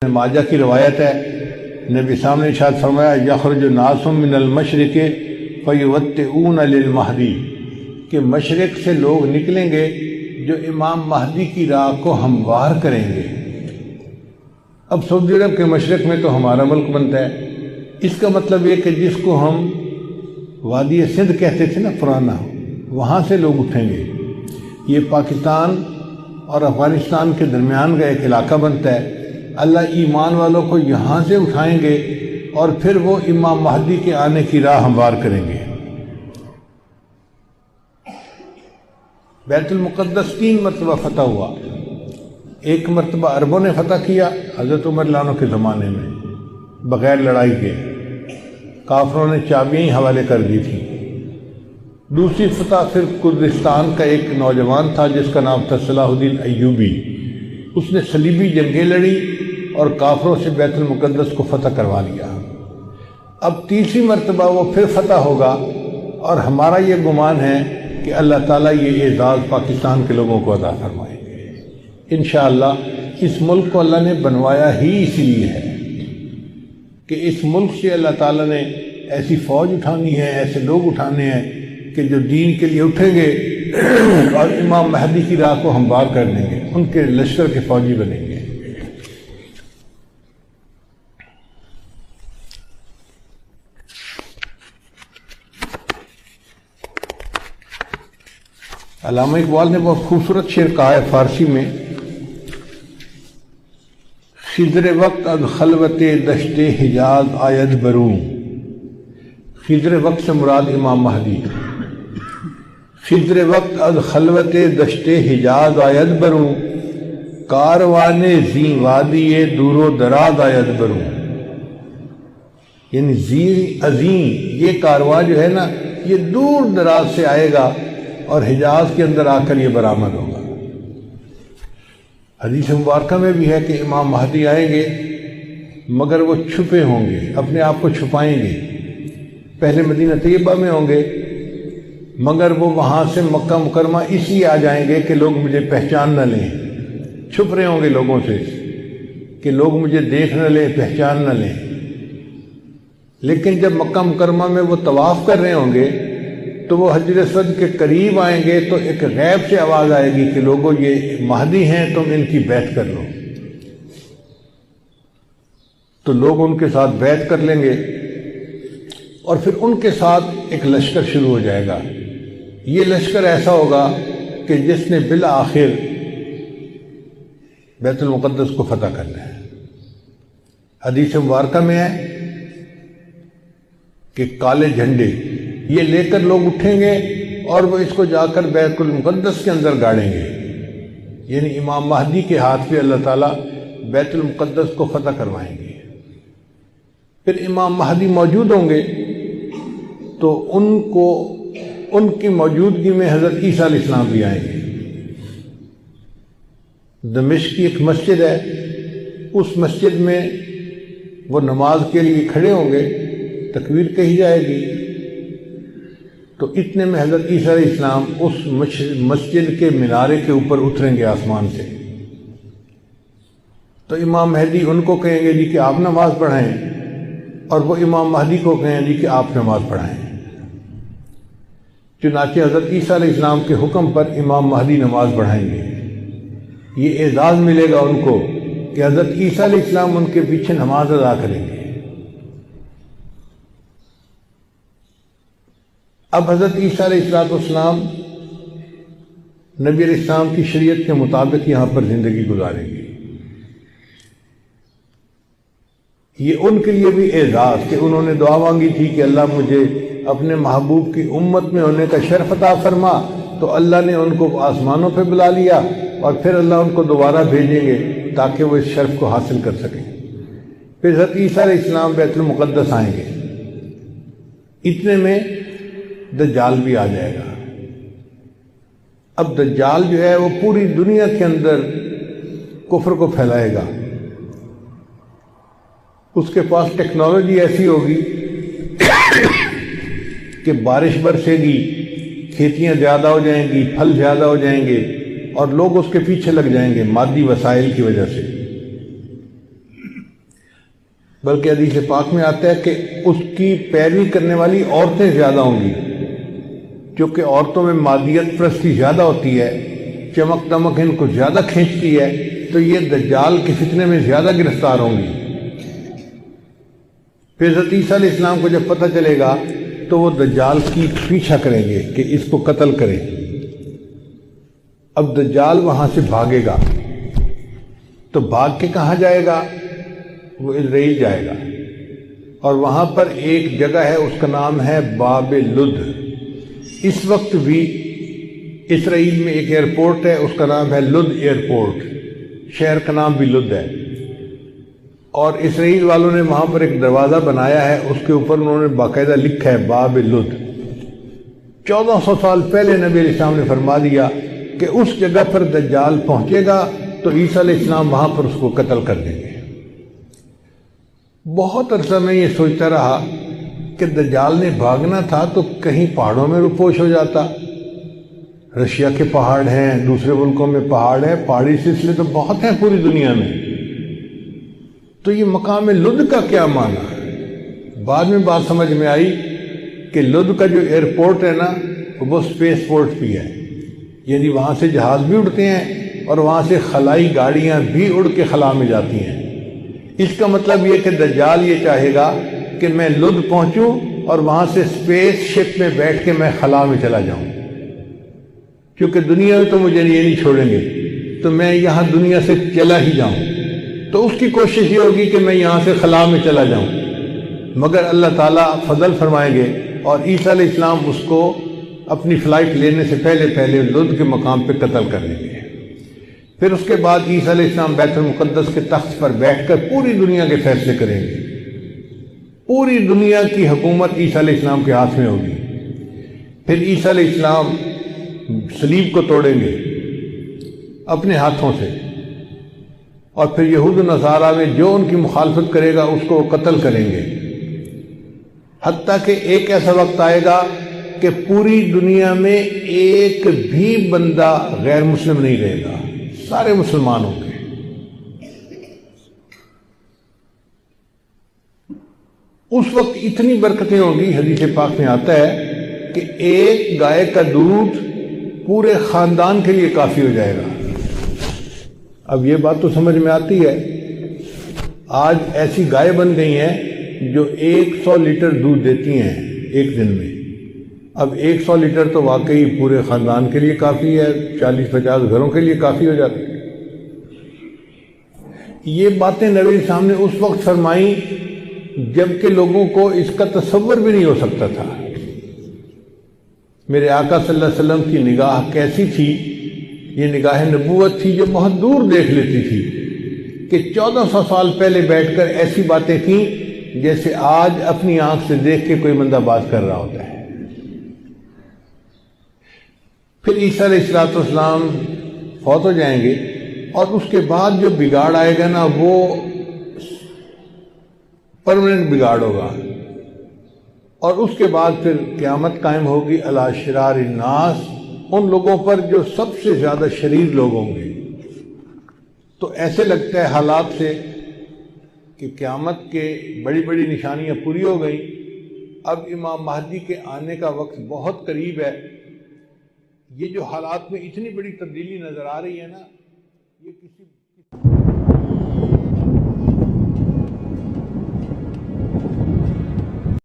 ماجہ کی روایت ہے، نبی صاحب نے ارشاد فرمایا یخرج الناس من المشرق فیوطئون للمہدی، کہ مشرق سے لوگ نکلیں گے جو امام مہدی کی راہ کو ہموار کریں گے۔ اب سعودی عرب کے مشرق میں تو ہمارا ملک بنتا ہے، اس کا مطلب یہ کہ جس کو ہم وادی سندھ کہتے تھے نا پرانا، وہاں سے لوگ اٹھیں گے۔ یہ پاکستان اور افغانستان کے درمیان کا ایک علاقہ بنتا ہے۔ اللہ ایمان والوں کو یہاں سے اٹھائیں گے اور پھر وہ امام مہدی کے آنے کی راہ ہموار کریں گے۔ بیت المقدس 3 مرتبہ فتح ہوا۔ ایک مرتبہ عربوں نے فتح کیا حضرت عمر رضی اللہ عنہ کے زمانے میں بغیر لڑائی کے، کافروں نے چابیاں ہی حوالے کر دی تھی۔ دوسری فتح پھر کردستان کا ایک نوجوان تھا جس کا نام تھا صلاح الدین ایوبی، اس نے صلیبی جنگیں لڑی اور کافروں سے بیت المقدس کو فتح کروا لیا۔ اب تیسری مرتبہ وہ پھر فتح ہوگا، اور ہمارا یہ گمان ہے کہ اللہ تعالیٰ یہ اعزاز پاکستان کے لوگوں کو عطا فرمائیں گے انشاءاللہ۔ اس ملک کو اللہ نے بنوایا ہی اسی لیے ہے کہ اس ملک سے اللہ تعالیٰ نے ایسی فوج اٹھانی ہے، ایسے لوگ اٹھانے ہیں کہ جو دین کے لیے اٹھیں گے اور امام مہدی کی راہ کو ہموار کر دیں گے، ان کے لشکر کے فوجی بنیں گے۔ علامہ اقبال نے بہت خوبصورت شعر کہا ہے فارسی میں، خضر وقت از خلوت دشت حجاز آید بروں۔ خضر وقت سے مراد امام مہدی۔ خضر وقت از خلوت دشت حجاز آید بروں، کاروان زی وادی دور و دراز آید بروں۔ یعنی زی عظیم یہ کارواں جو ہے نا، یہ دور دراز سے آئے گا اور حجاز کے اندر آ کر یہ برآمد ہوگا۔ حدیث مبارکہ میں بھی ہے کہ امام مہدی آئیں گے مگر وہ چھپے ہوں گے، اپنے آپ کو چھپائیں گے۔ پہلے مدینہ طیبہ میں ہوں گے مگر وہ وہاں سے مکہ مکرمہ اس لیے آ جائیں گے کہ لوگ مجھے پہچان نہ لیں، چھپ رہے ہوں گے لوگوں سے کہ لوگ مجھے دیکھ نہ لیں، پہچان نہ لیں۔ لیکن جب مکہ مکرمہ میں وہ طواف کر رہے ہوں گے تو وہ حجر اسود کے قریب آئیں گے تو ایک غیب سے آواز آئے گی کہ لوگوں یہ مہدی ہیں، تم ان کی بیعت کر لو۔ تو لوگ ان کے ساتھ بیعت کر لیں گے اور پھر ان کے ساتھ ایک لشکر شروع ہو جائے گا۔ یہ لشکر ایسا ہوگا کہ جس نے بالآخر بیت المقدس کو فتح کرنا ہے۔ حدیث مبارکہ میں ہے کہ کالے جھنڈے یہ لے کر لوگ اٹھیں گے اور وہ اس کو جا کر بیت المقدس کے اندر گاڑیں گے، یعنی امام مہدی کے ہاتھ پہ اللہ تعالیٰ بیت المقدس کو فتح کروائیں گے۔ پھر امام مہدی موجود ہوں گے تو ان کی موجودگی میں حضرت عیسیٰ علیہ السلام بھی آئیں گے۔ دمشق کی ایک مسجد ہے، اس مسجد میں وہ نماز کے لیے کھڑے ہوں گے، تکبیر کہی جائے گی تو اتنے میں حضرت عیسیٰ علیہ السلام اس مسجد کے مینارے کے اوپر اتریں گے آسمان سے۔ تو امام مہدی ان کو کہیں گے جی کہ آپ نماز پڑھائیں، اور وہ امام مہدی کو کہیں جی کہ آپ نماز پڑھائیں۔ چنانچہ حضرت عیسیٰ علیہ السلام کے حکم پر امام مہدی نماز پڑھائیں گے۔ یہ اعزاز ملے گا ان کو کہ حضرت عیسیٰ علیہ السلام ان کے پیچھے نماز ادا کریں گے۔ اب حضرت عیسیٰ علیہ السلام نبی علیہ السلام کی شریعت کے مطابق یہاں پر زندگی گزاریں گے۔ یہ ان کے لیے بھی اعزاز کہ انہوں نے دعا مانگی تھی کہ اللہ مجھے اپنے محبوب کی امت میں ہونے کا شرف عطا فرما، تو اللہ نے ان کو آسمانوں پہ بلا لیا اور پھر اللہ ان کو دوبارہ بھیجیں گے تاکہ وہ اس شرف کو حاصل کر سکیں۔ پھر حضرت عیسیٰ علیہ السلام بیت المقدس آئیں گے، اتنے میں دجال بھی آ جائے گا۔ اب دجال جو ہے وہ پوری دنیا کے اندر کفر کو پھیلائے گا۔ اس کے پاس ٹیکنالوجی ایسی ہوگی کہ بارش برسے گی، کھیتیاں زیادہ ہو جائیں گی، پھل زیادہ ہو جائیں گے اور لوگ اس کے پیچھے لگ جائیں گے مادی وسائل کی وجہ سے۔ بلکہ حدیث پاک میں آتا ہے کہ اس کی پیروی کرنے والی عورتیں زیادہ ہوں گی، کیونکہ عورتوں میں مادیت پرستی زیادہ ہوتی ہے، چمک دمک ان کو زیادہ کھینچتی ہے، تو یہ دجال کے فتنے میں زیادہ گرفتار ہوں گی۔ پھر حضرت عیسیٰ علیہ السلام کو جب پتہ چلے گا تو وہ دجال کی پیچھا کریں گے کہ اس کو قتل کریں۔ اب دجال وہاں سے بھاگے گا، تو بھاگ کے کہاں جائے گا؟ وہ اسرائیل جائے گا، اور وہاں پر ایک جگہ ہے، اس کا نام ہے باب لد۔ اس وقت بھی اسرائیل میں ایک ایئرپورٹ ہے، اس کا نام ہے لد ایئرپورٹ، شہر کا نام بھی لد ہے، اور اسرائیل والوں نے وہاں پر ایک دروازہ بنایا ہے، اس کے اوپر انہوں نے باقاعدہ لکھا ہے باب لد۔ 1400 سال پہلے نبی علیہ السلام نے فرما دیا کہ اس جگہ پر دجال پہنچے گا تو عیسیٰ علیہ السلام وہاں پر اس کو قتل کر دیں گے۔ بہت عرصہ میں یہ سوچتا رہا کہ دجال نے بھاگنا تھا تو کہیں پہاڑوں میں روپوش ہو جاتا، رشیا کے پہاڑ ہیں، دوسرے ملکوں میں پہاڑ ہیں، پہاڑی سلسلے تو بہت ہیں پوری دنیا میں، تو یہ مقام لد کا کیا معنی؟ بعد میں بات سمجھ میں آئی کہ لد کا جو ایئرپورٹ ہے نا وہ سپیس پورٹ بھی ہے، یعنی وہاں سے جہاز بھی اڑتے ہیں اور وہاں سے خلائی گاڑیاں بھی اڑ کے خلا میں جاتی ہیں۔ اس کا مطلب یہ کہ دجال یہ چاہے گا کہ میں لد پہنچوں اور وہاں سے سپیس شپ میں بیٹھ کے میں خلا میں چلا جاؤں، کیونکہ دنیا میں تو مجھے یہ نہیں چھوڑیں گے، تو میں یہاں دنیا سے چلا ہی جاؤں، تو اس کی کوشش یہ ہوگی کہ میں یہاں سے خلا میں چلا جاؤں، مگر اللہ تعالیٰ فضل فرمائیں گے اور عیسیٰ علیہ السلام اس کو اپنی فلائٹ لینے سے پہلے لد کے مقام پہ قتل کر لیں گے۔ پھر اس کے بعد عیسیٰ علیہ السلام بیت المقدس کے تخت پر بیٹھ کر پوری دنیا کے فیصلے کریں گے، پوری دنیا کی حکومت عیسیٰ علیہ السلام کے ہاتھ میں ہوگی۔ پھر عیسیٰ علیہ السلام صلیب کو توڑیں گے اپنے ہاتھوں سے، اور پھر یہود و نصارہ میں جو ان کی مخالفت کرے گا اس کو قتل کریں گے، حتیٰ کہ ایک ایسا وقت آئے گا کہ پوری دنیا میں ایک بھی بندہ غیر مسلم نہیں رہے گا، سارے مسلمان ہوں گے۔ اس وقت اتنی برکتیں ہوں گی، حدیث پاک میں آتا ہے کہ ایک گائے کا دودھ پورے خاندان کے لیے کافی ہو جائے گا۔ اب یہ بات تو سمجھ میں آتی ہے، آج ایسی گائے بن گئی ہیں جو 100 لیٹر دودھ دیتی ہیں ایک دن میں۔ اب 100 لیٹر تو واقعی پورے خاندان کے لیے کافی ہے، 40-50 گھروں کے لیے کافی ہو جاتی ہے۔ یہ باتیں نبی صاحب نے اس وقت فرمائیں جبکہ لوگوں کو اس کا تصور بھی نہیں ہو سکتا تھا۔ میرے آقا صلی اللہ علیہ وسلم کی نگاہ کیسی تھی؟ یہ نگاہ نبوت تھی جو بہت دور دیکھ لیتی تھی، کہ 1400 سال پہلے بیٹھ کر ایسی باتیں کی جیسے آج اپنی آنکھ سے دیکھ کے کوئی بندہ بات کر رہا ہوتا ہے۔ پھر عیسیٰ علیہ السلام فوت ہو جائیں گے، اور اس کے بعد جو بگاڑ آئے گا نا وہ پرماننٹ بگاڑ ہوگا، اور اس کے بعد پھر قیامت قائم ہوگی علی شرار الناس، ان لوگوں پر جو سب سے زیادہ شریر لوگ ہوں گے۔ تو ایسے لگتا ہے حالات سے کہ قیامت کے بڑی بڑی نشانیاں پوری ہو گئیں، اب امام مہدی کے آنے کا وقت بہت قریب ہے۔ یہ جو حالات میں اتنی بڑی تبدیلی نظر آ رہی ہے نا، یہ کسی